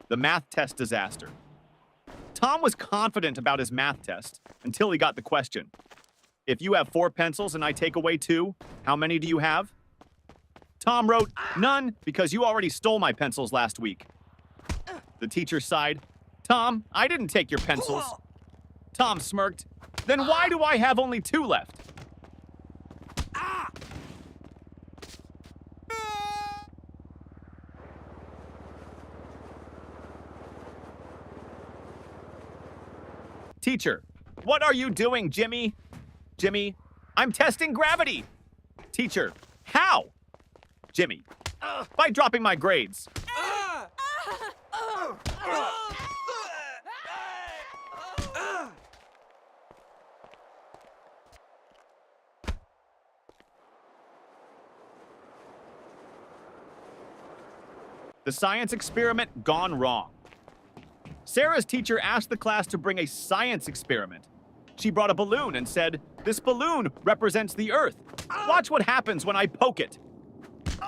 The math test disaster. Tom was confident about his math test until he got the question. If you have 4 pencils and I take away 2, how many do you have? Tom wrote, none, because you already stole my pencils last week. The teacher sighed. Tom, I didn't take your pencils. Tom smirked. Then why do I have only 2 left? Teacher, what are you doing, Jimmy? Jimmy, I'm testing gravity. Teacher, how? Jimmy, by dropping my grades. The science experiment gone wrong. Sarah's teacher asked the class to bring a science experiment. She brought a balloon and said, "This balloon represents the Earth. Watch what happens when I poke it."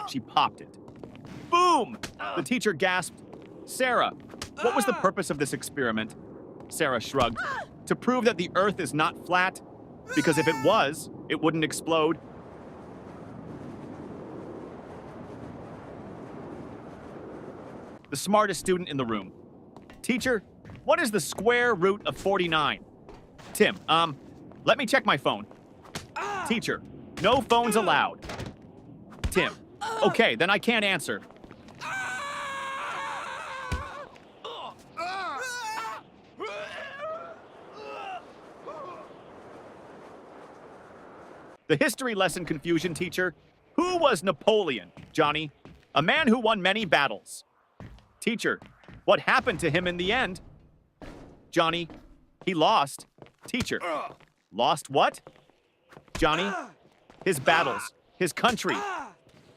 She popped it. Boom! The teacher gasped, "Sarah, what was the purpose of this experiment?" Sarah shrugged. "To prove that the Earth is not flat, because if it was, it wouldn't explode." The smartest student in the room. Teacher, what is the square root of 49? Tim, let me check my phone. Teacher, no phones allowed. Tim, okay, then I can't answer. The history lesson confusion teacher. Who was Napoleon, Johnny? A man who won many battles. Teacher, what happened to him in the end? Johnny, he lost. Teacher, lost what? Johnny, his battles, his country,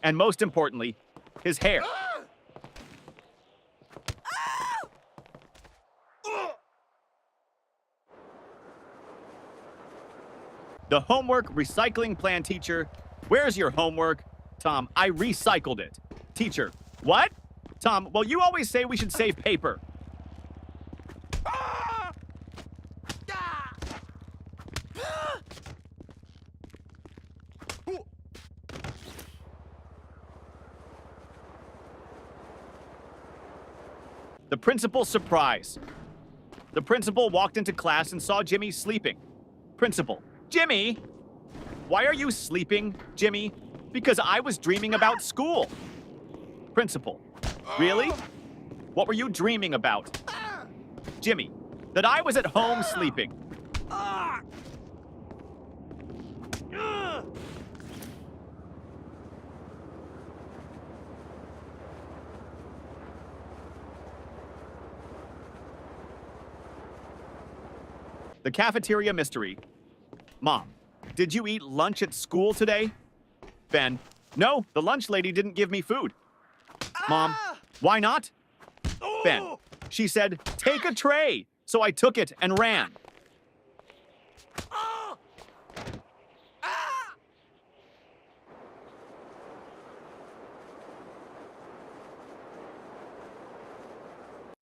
and most importantly, his hair. The homework recycling plan teacher. Where's your homework? Tom, I recycled it. Teacher, what? Tom, well, you always say we should save paper. The principal's surprise. The principal walked into class and saw Jimmy sleeping. Principal, Jimmy! Why are you sleeping, Jimmy? Because I was dreaming about school. Principal, really? What were you dreaming about? Jimmy, that I was at home sleeping. The cafeteria mystery. Mom, did you eat lunch at school today? Ben, no, the lunch lady didn't give me food. Mom, why not? Ben, she said, take a tray. So I took it and ran.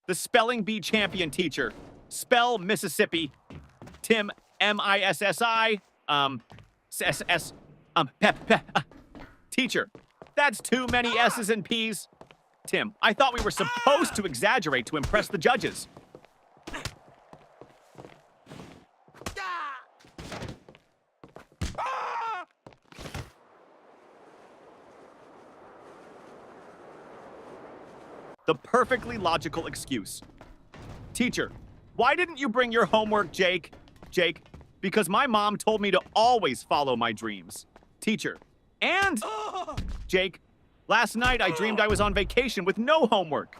The spelling bee champion teacher. Spell Mississippi. Tim, M-I-S-S-I, S-S, Teacher, that's too many S's and P's. Tim, I thought we were supposed to exaggerate to impress the judges. The perfectly logical excuse. Teacher, why didn't you bring your homework, Jake? Jake, because my mom told me to always follow my dreams. Teacher, and Jake, last night I dreamed I was on vacation with no homework.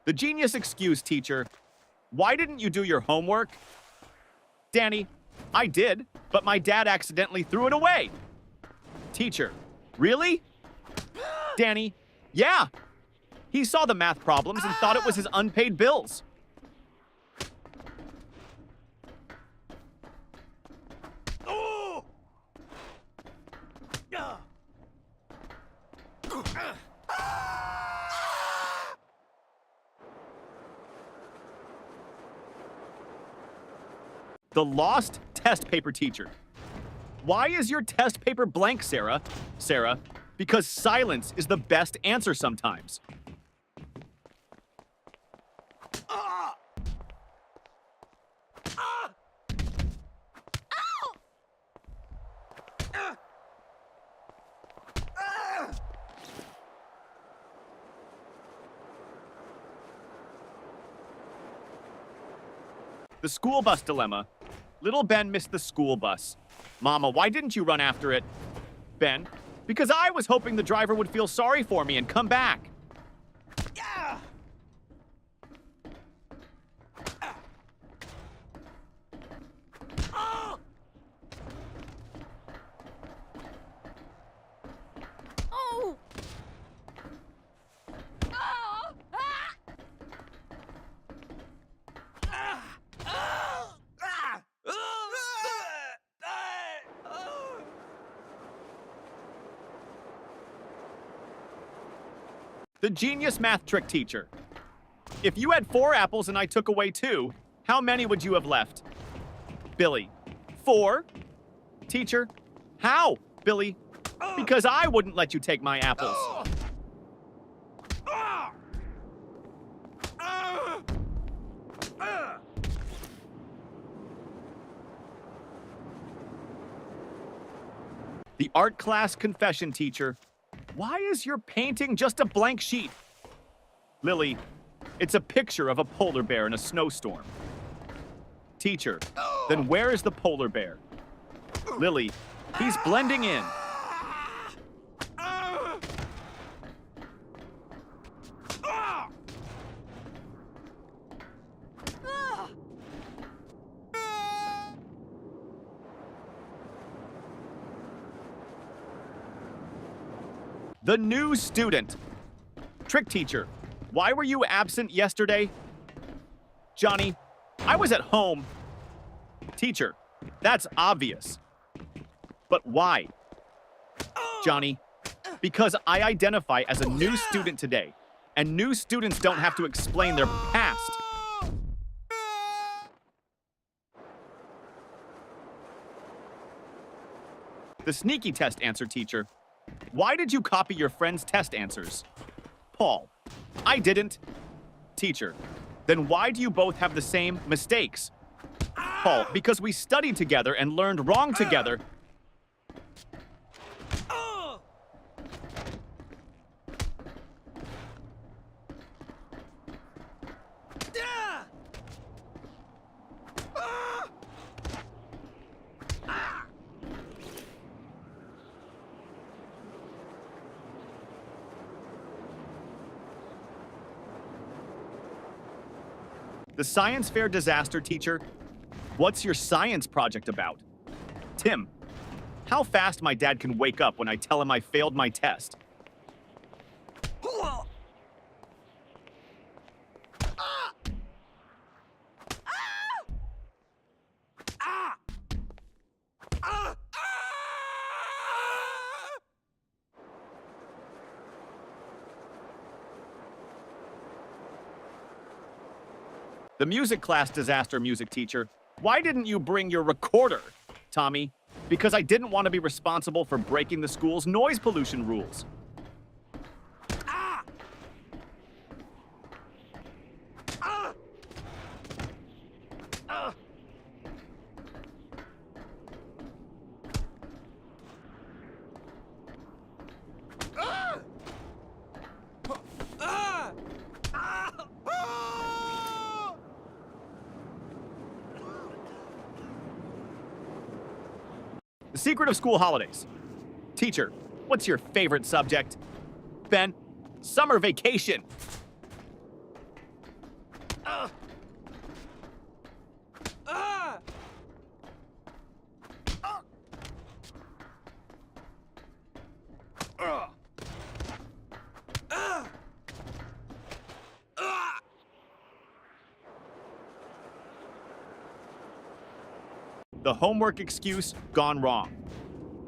The genius excuse, teacher. Why didn't you do your homework? Danny, I did, but my dad accidentally threw it away. Teacher, really? Danny, yeah. He saw the math problems and thought it was his unpaid bills. The lost test paper teacher. Why is your test paper blank, Sarah? Sarah, because silence is the best answer sometimes. The school bus dilemma. Little Ben missed the school bus. Mama, why didn't you run after it? Ben, because I was hoping the driver would feel sorry for me and come back. Yeah. Oh. Oh. The genius math trick teacher. If you had 4 apples and I took away 2, how many would you have left? Billy, 4? Teacher, how? Billy, because I wouldn't let you take my apples. The art class confession teacher. Why is your painting just a blank sheet? Lily, it's a picture of a polar bear in a snowstorm. Teacher, then where is the polar bear? Lily, he's blending in. The new student. Trick teacher, why were you absent yesterday? Johnny, I was at home. Teacher, that's obvious. But why? Johnny, because I identify as a new student today, and new students don't have to explain their past. The sneaky test answer teacher. Why did you copy your friend's test answers? Paul, I didn't. Teacher, then why do you both have the same mistakes? Paul, because we studied together and learned wrong together. The science fair disaster teacher. What's your science project about? Tim, how fast my dad can wake up when I tell him I failed my test. The music class disaster music teacher. Why didn't you bring your recorder? Tommy, because I didn't want to be responsible for breaking the school's noise pollution rules. The secret of school holidays. Teacher, what's your favorite subject? Ben, summer vacation. The homework excuse gone wrong.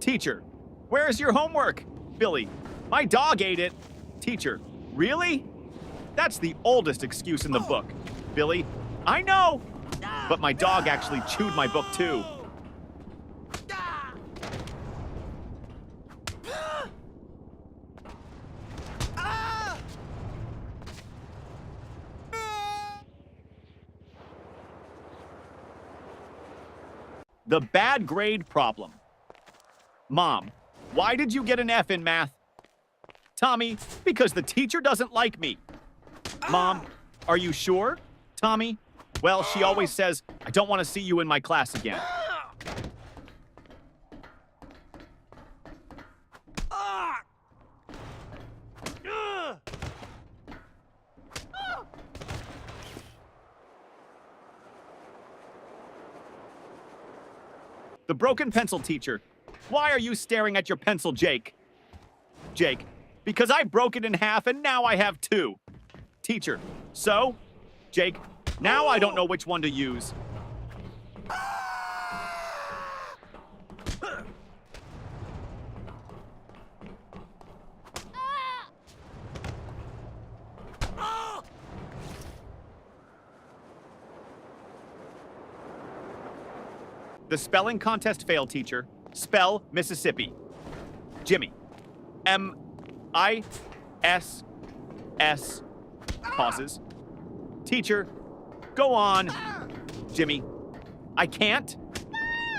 Teacher, where's your homework? Billy, my dog ate it. Teacher, really? That's the oldest excuse in the book. Billy, I know. But my dog actually chewed my book too. The bad grade problem. Mom, why did you get an F in math? Tommy, because the teacher doesn't like me. Mom, are you sure? Tommy, well, she always says, I don't want to see you in my class again. The broken pencil teacher. Why are you staring at your pencil, Jake? Jake, because I broke it in half and now I have two. Teacher, so? Jake, now I don't know which one to use. The spelling contest failed, teacher. Spell Mississippi. Jimmy. M-I-S-S. Pauses. Teacher, go on. Jimmy. I can't.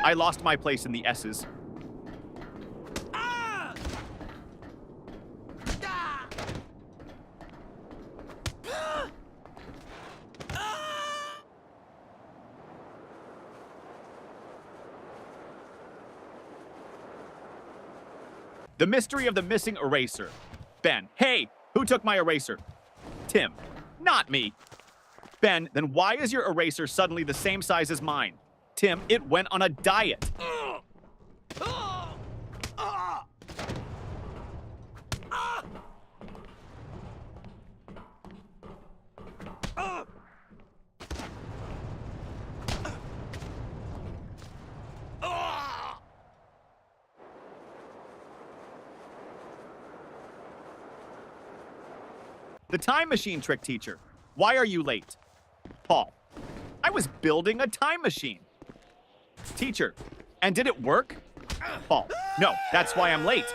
I lost my place in the S's. The mystery of the missing eraser. Ben, hey, who took my eraser? Tim, not me. Ben, then why is your eraser suddenly the same size as mine? Tim, it went on a diet. The time machine trick teacher. Why are you late? Paul. I was building a time machine. Teacher. And did it work? Paul. No, that's why I'm late.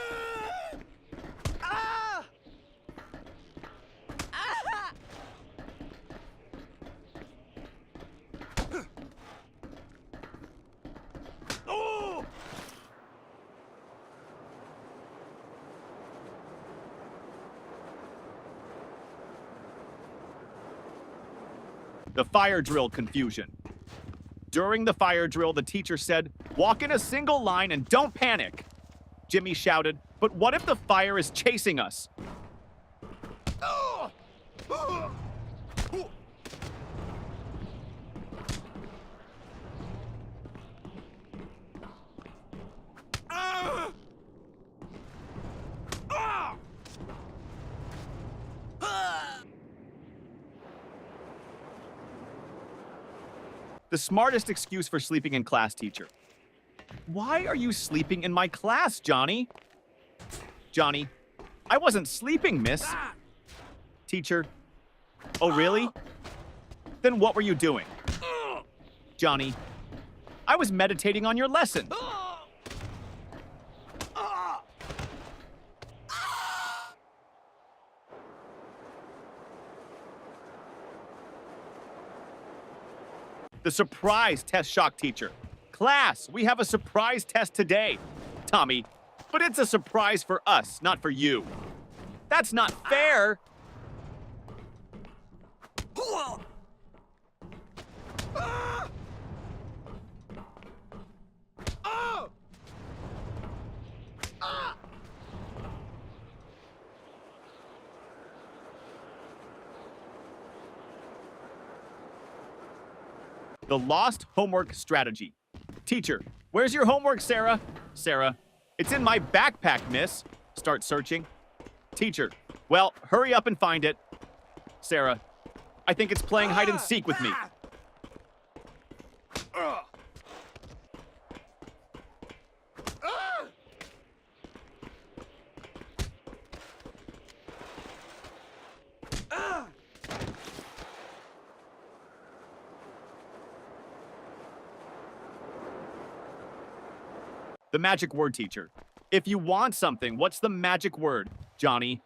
The fire drill confusion. During the fire drill, the teacher said, walk in a single line and don't panic. Jimmy shouted, but what if the fire is chasing us? The smartest excuse for sleeping in class, teacher. Why are you sleeping in my class, Johnny? Johnny, I wasn't sleeping, miss. Teacher, oh really? Then what were you doing? Johnny, I was meditating on your lesson. The surprise test shock teacher. Class, we have a surprise test today. Tommy, but it's a surprise for us, not for you. That's not fair. The lost homework strategy. Teacher, where's your homework, Sarah? Sarah, it's in my backpack, miss. Start searching. Teacher, well, hurry up and find it. Sarah, I think it's playing hide and seek with me. The magic word, teacher. If you want something, what's the magic word, Johnny?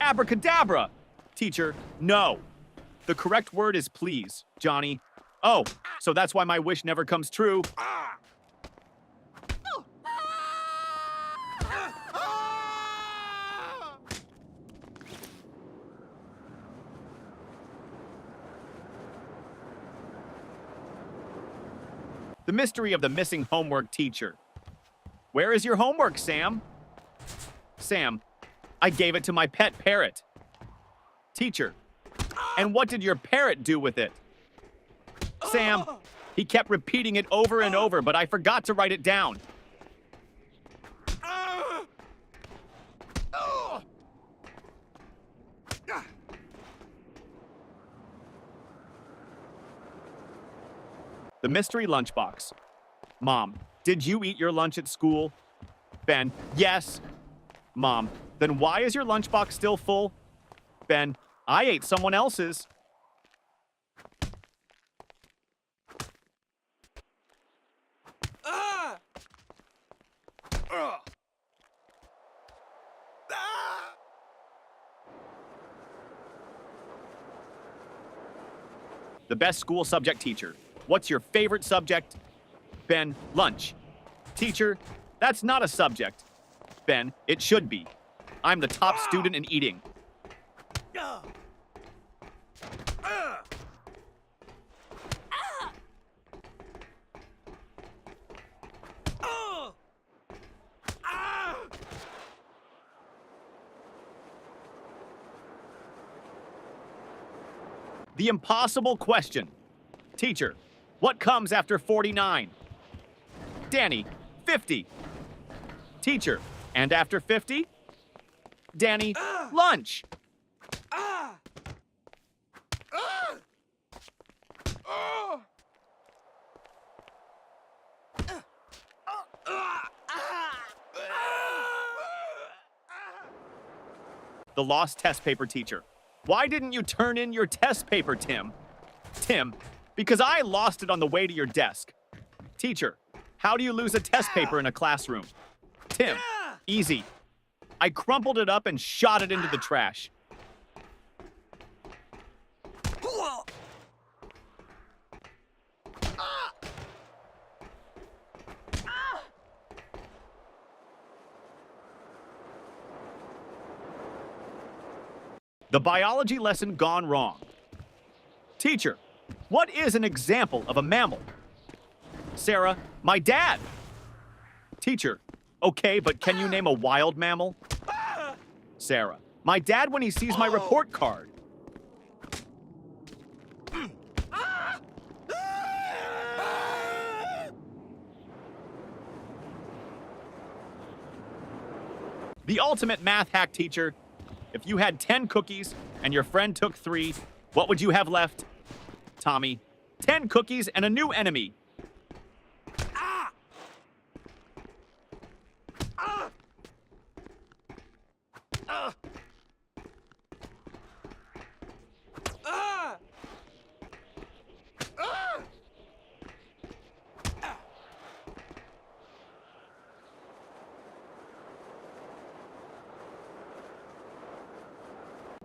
Abracadabra! Teacher, no. The correct word is please, Johnny. Oh, so that's why my wish never comes true. The mystery of the missing homework teacher. Where is your homework, Sam? Sam, I gave it to my pet parrot. Teacher, and what did your parrot do with it? Sam, he kept repeating it over and over, but I forgot to write it down. The mystery lunchbox. Mom, did you eat your lunch at school? Ben, yes. Mom, then why is your lunchbox still full? Ben, I ate someone else's. The best school subject teacher. What's your favorite subject? Ben, lunch. Teacher, that's not a subject. Ben, it should be. I'm the top student in eating. The impossible question. Teacher, what comes after 49? Danny, 50. Teacher, and after 50? Danny, lunch. The lost test paper teacher. Why didn't you turn in your test paper, Tim? Tim, because I lost it on the way to your desk. Teacher, how do you lose a test paper in a classroom? Tim, easy. I crumpled it up and shot it into the trash. The biology lesson gone wrong. Teacher, what is an example of a mammal? Sarah, my dad. Teacher, okay, but can you name a wild mammal? Sarah, my dad when he sees my report card. The ultimate math hack teacher. If you had 10 cookies and your friend took 3, what would you have left? Tommy, 10 cookies and a new enemy.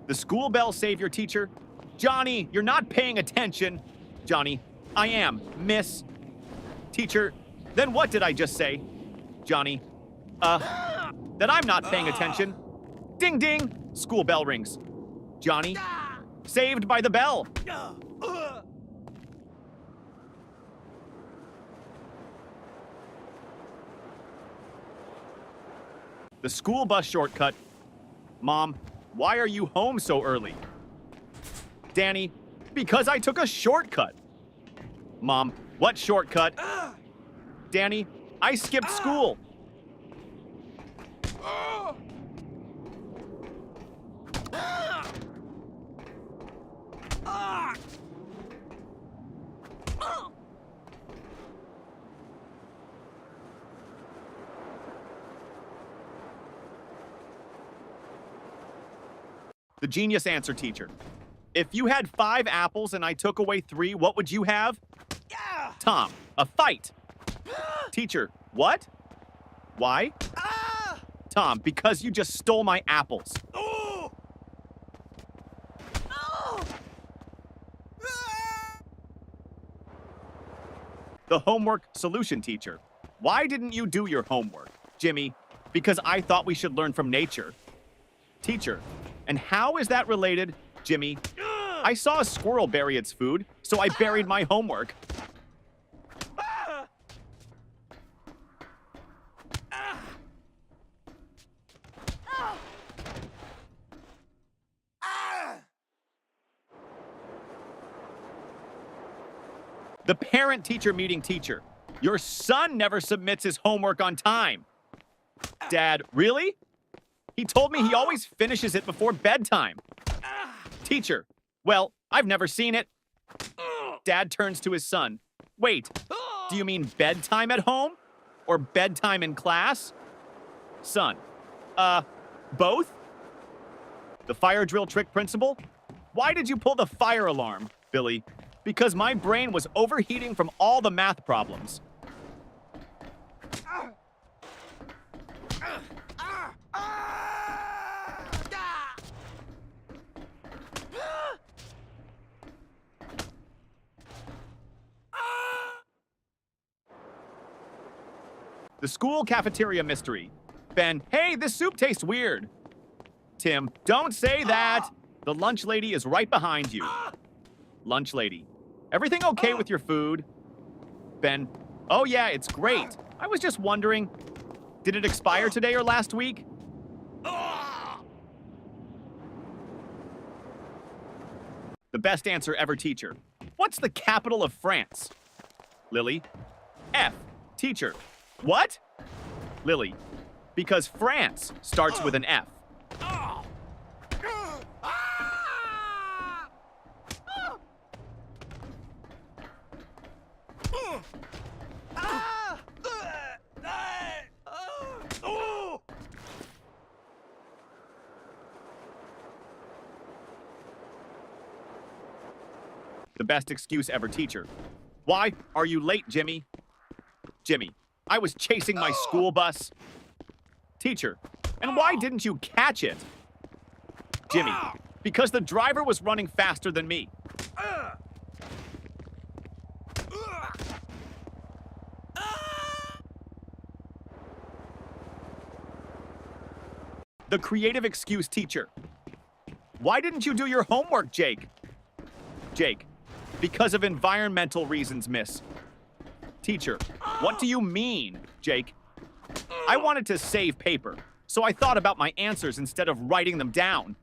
The school bell savior teacher. Johnny, you're not paying attention. Johnny, I am, miss. Teacher, then what did I just say? Johnny, that I'm not paying attention. Ding ding, school bell rings. Johnny, saved by the bell. The school bus shortcut. Mom, why are you home so early? Danny, because I took a shortcut. Mom, what shortcut? Danny, I skipped school. The genius answer teacher. If you had 5 apples and I took away 3, what would you have? Tom, a fight. Teacher, what? Why? Tom, because you just stole my apples. The homework solution teacher. Why didn't you do your homework? Jimmy, because I thought we should learn from nature. Teacher, and how is that related? Jimmy, I saw a squirrel bury its food, so I buried my homework. The parent-teacher meeting teacher. Your son never submits his homework on time. Dad, really? He told me he always finishes it before bedtime. Teacher, well, I've never seen it. Dad turns to his son. Wait, do you mean bedtime at home? Or bedtime in class? Son, both? The fire drill trick principal? Why did you pull the fire alarm, Billy? Because my brain was overheating from all the math problems. The school cafeteria mystery. Ben, hey, this soup tastes weird. Tim, don't say that. The lunch lady is right behind you. Lunch lady, everything okay with your food? Ben, oh yeah, it's great. I was just wondering, did it expire today or last week? The best answer ever teacher. What's the capital of France? Lily, F. Teacher, what? Lily, because France starts with an F. The best excuse ever teacher. Why are you late, Jimmy? Jimmy, I was chasing my school bus. Teacher, and why didn't you catch it? Jimmy, because the driver was running faster than me. The creative excuse teacher. Why didn't you do your homework, Jake? Jake, because of environmental reasons, miss. Teacher, what do you mean, Jake? I wanted to save paper, so I thought about my answers instead of writing them down.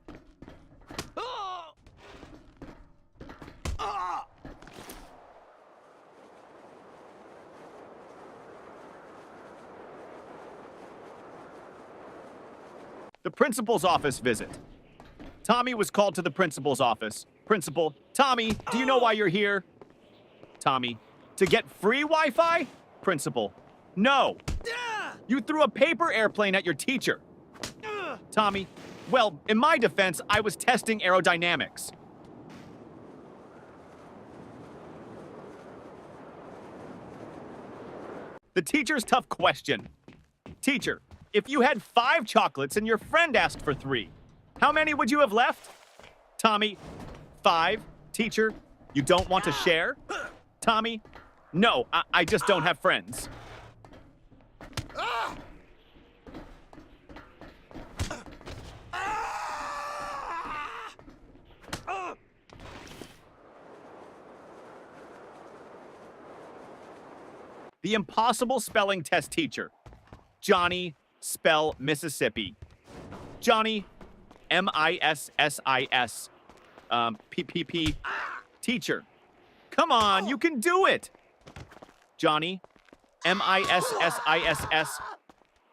The principal's office visit. Tommy was called to the principal's office. Principal, Tommy, do you know why you're here? Tommy, to get free Wi-Fi? Principal, no. You threw a paper airplane at your teacher. Tommy, well, in my defense, I was testing aerodynamics. The teacher's tough question. Teacher, if you had 5 chocolates and your friend asked for 3, how many would you have left? Tommy, 5. Teacher, you don't want to share? Tommy, no, I just don't have friends. The impossible spelling test teacher. Johnny, spell Mississippi. Johnny, M-I-S-S-I-S. P-P-P. Teacher, come on, you can do it. Johnny, M-I-S-S-I-S-S.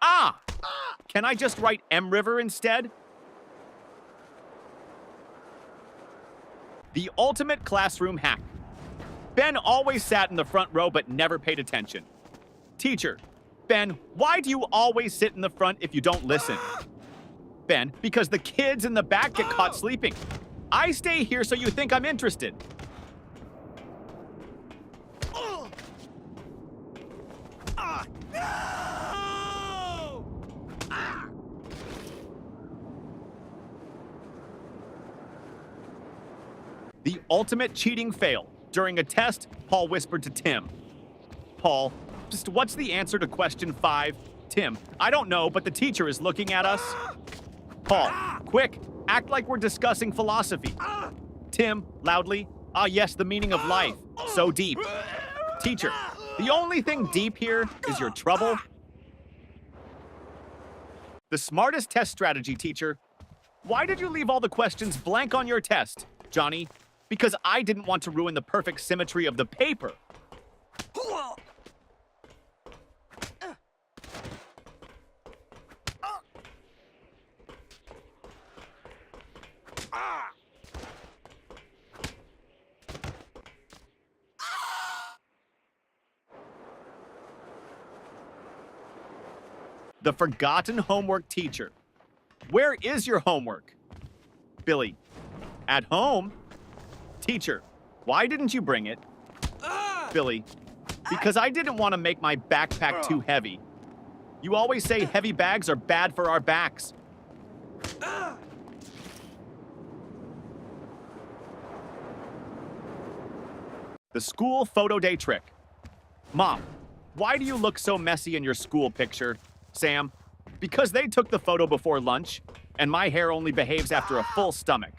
Ah! Can I just write M River instead? The ultimate classroom hack. Ben always sat in the front row but never paid attention. Teacher, Ben, why do you always sit in the front if you don't listen? Ben, because the kids in the back get caught sleeping. I stay here so you think I'm interested. The ultimate cheating fail. During a test, Paul whispered to Tim. Paul, just what's the answer to question 5? Tim, I don't know, but the teacher is looking at us. Paul, quick, act like we're discussing philosophy. Tim, loudly, ah yes, the meaning of life. So deep. Teacher, the only thing deep here is your trouble. The smartest test strategy, teacher. Why did you leave all the questions blank on your test, Johnny? Because I didn't want to ruin the perfect symmetry of the paper. The forgotten homework teacher. Where is your homework? Billy, at home? Teacher, why didn't you bring it? Billy, because I didn't want to make my backpack too heavy. You always say heavy bags are bad for our backs. The school photo day trick. Mom, why do you look so messy in your school picture? Sam, because they took the photo before lunch, and my hair only behaves after a full stomach.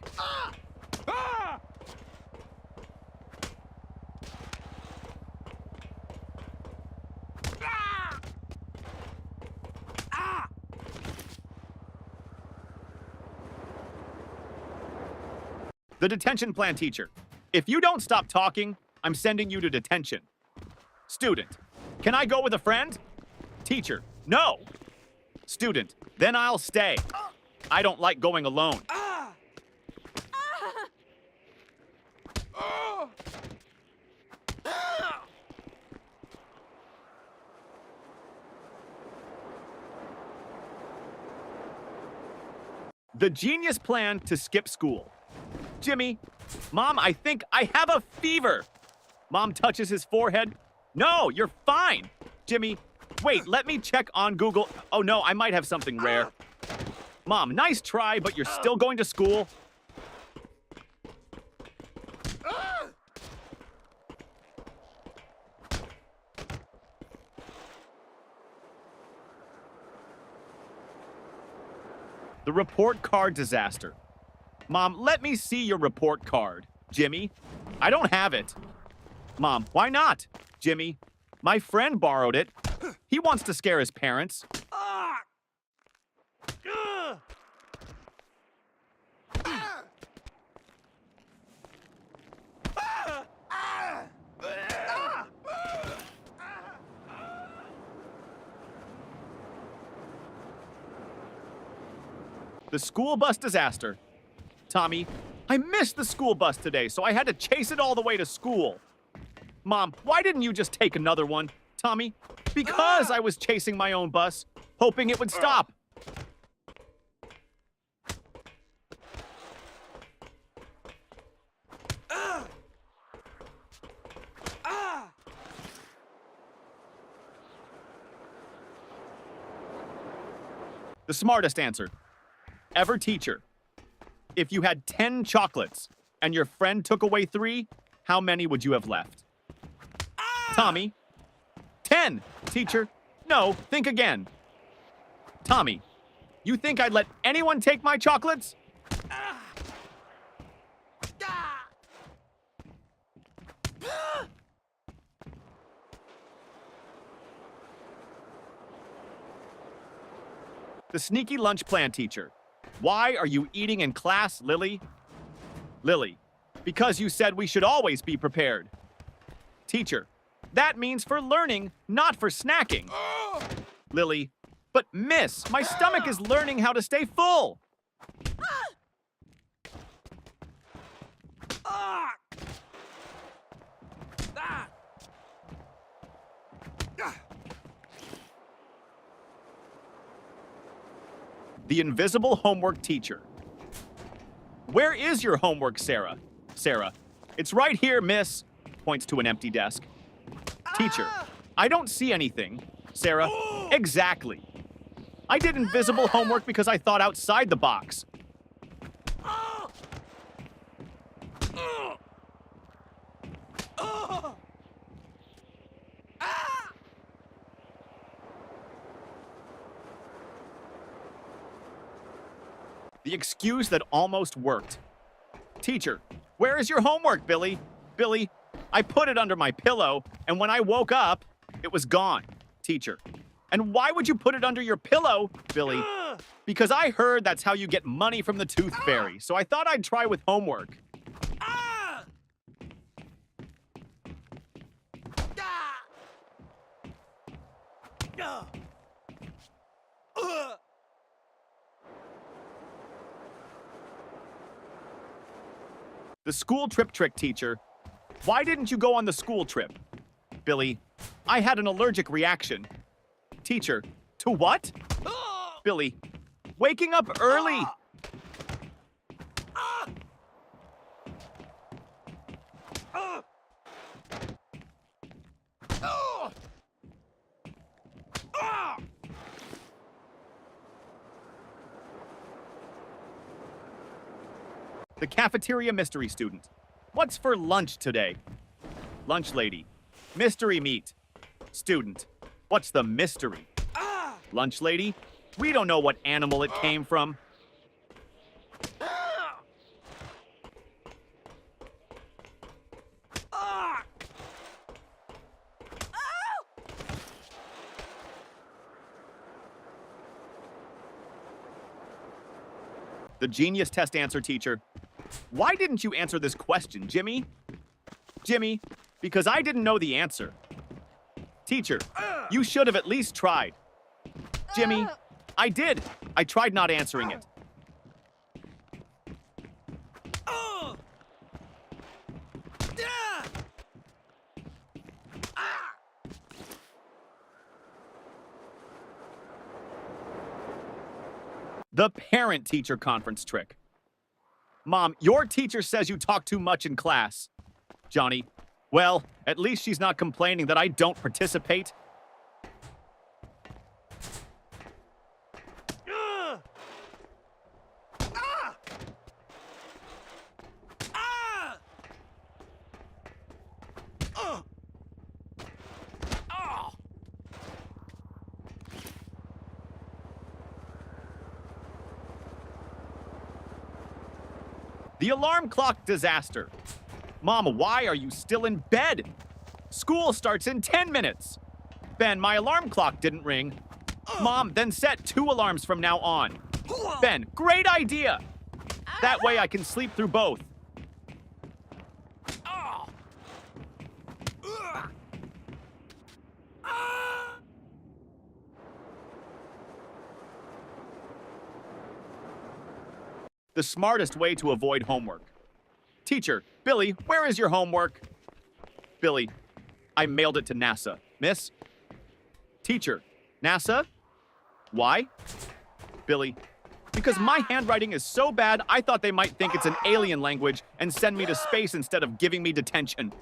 The detention plan teacher. If you don't stop talking, I'm sending you to detention. Student, can I go with a friend? Teacher, no. Student, then I'll stay. I don't like going alone. The genius plan to skip school. Jimmy, Mom, I think I have a fever. Mom touches his forehead. No, you're fine. Jimmy, wait, let me check on Google. Oh no, I might have something rare. Mom, nice try, but you're still going to school. The report card disaster. Mom, let me see your report card. Jimmy, I don't have it. Mom, why not? Jimmy, my friend borrowed it. He wants to scare his parents. The school bus disaster. Tommy, I missed the school bus today, so I had to chase it all the way to school. Mom, why didn't you just take another one? Tommy, because I was chasing my own bus, hoping it would stop. The smartest answer. Ever teacher. If you had 10 chocolates and your friend took away 3, how many would you have left? Tommy. 10, teacher. No, think again. Tommy, you think I'd let anyone take my chocolates? The sneaky lunch plan teacher. Why are you eating in class, Lily? Lily, because you said we should always be prepared. Teacher, that means for learning, not for snacking. Lily, but miss, my stomach is learning how to stay full. The invisible homework teacher. Where is your homework, Sarah? Sarah, it's right here, miss. Points to an empty desk. Teacher, I don't see anything. Sarah, exactly. I did invisible homework because I thought outside the box. The excuse that almost worked. Teacher, where is your homework, Billy? Billy, I put it under my pillow, and when I woke up, it was gone. Teacher, and why would you put it under your pillow, Billy? Because I heard that's how you get money from the Tooth Fairy, so I thought I'd try with homework. The school trip trick, teacher. Why didn't you go on the school trip? Billy, I had an allergic reaction. Teacher, to what? Billy, waking up early. The cafeteria mystery student. What's for lunch today? Lunch lady. Mystery meat. Student. What's the mystery? Lunch lady. We don't know what animal it came from. The genius test answer, teacher. Why didn't you answer this question, Jimmy? Jimmy, because I didn't know the answer. Teacher, you should have at least tried. Jimmy, I did. I tried not answering it. The parent-teacher conference trick. Mom, your teacher says you talk too much in class. Johnny, well, at least she's not complaining that I don't participate. The alarm clock disaster. Mom, why are you still in bed? School starts in 10 minutes. Ben, my alarm clock didn't ring. Mom, then set 2 alarms from now on. Ben, great idea. That way I can sleep through both. The smartest way to avoid homework. Teacher, Billy, where is your homework? Billy, I mailed it to NASA. Miss? Teacher, NASA? Why? Billy, because my handwriting is so bad, I thought they might think it's an alien language and send me to space instead of giving me detention.